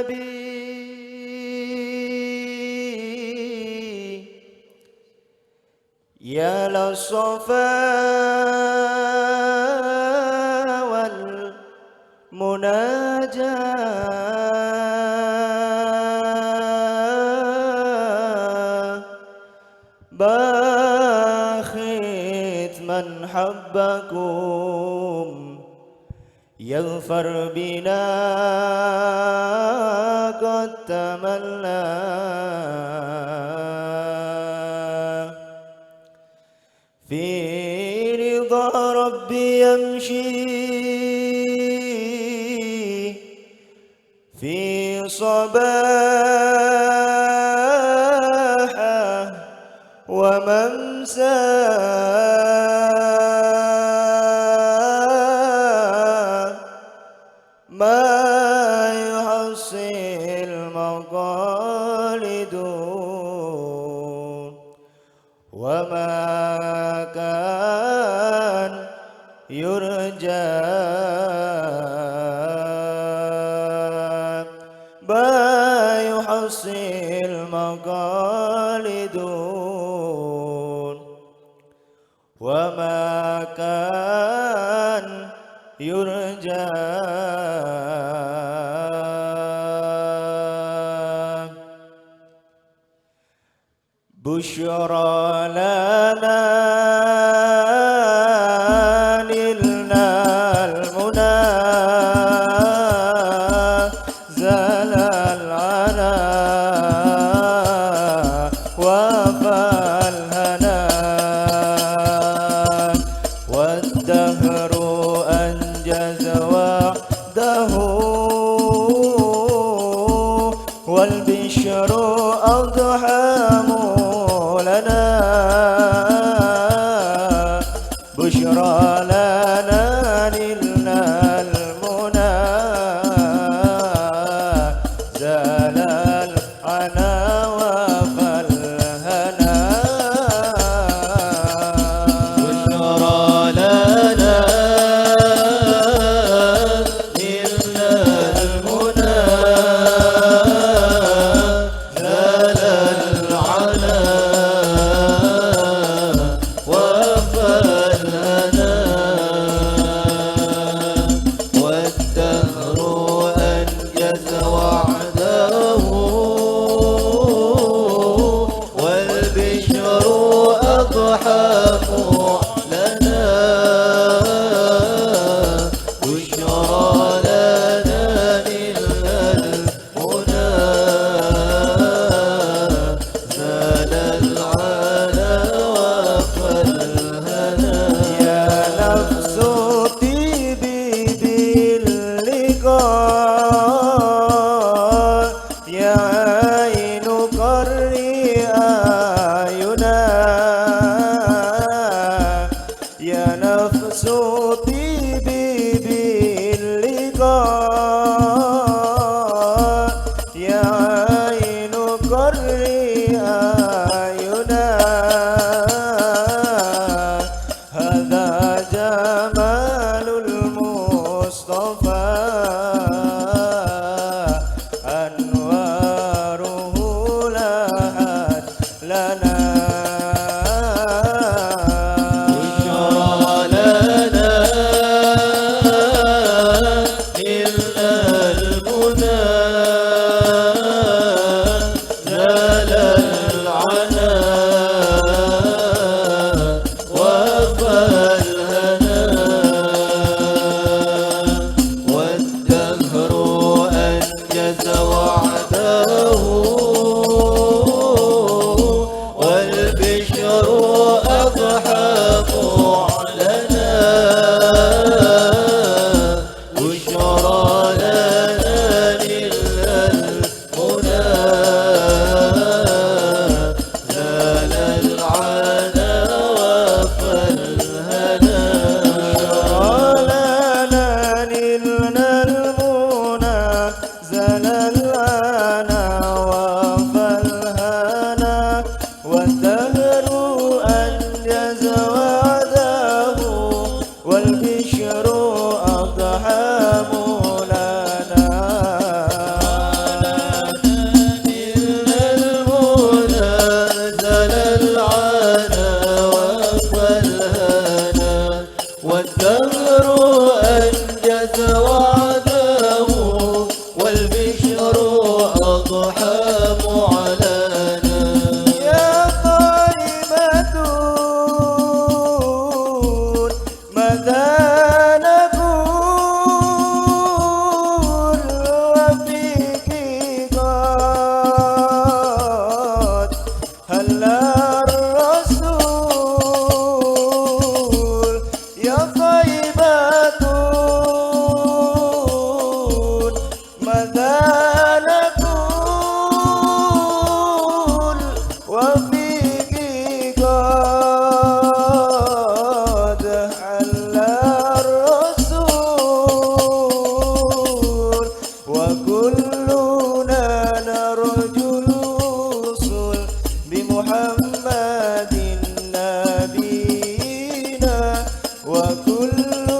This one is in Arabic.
النبي يا للصفا والمناجاة باخت من حبكم يغفر بنا قد تملى في رضا ربي يمشي في صباحه وممساه ما يحصي المقالد وما كان يرجى ما يحصي المقالد وما كان يرجى بشرى لنا نلنا المنى زال العنا وفى الهنا والدهر أنجز وحده والبشر أضحى لنا بشرى لنا نلنا المنى زال العنا وفى الهنا بشرى لنا نلنا المنى ماذا نقول وفيك قد حل الرسول وكلنا نرجو الوصول بمحمد نبينا وكل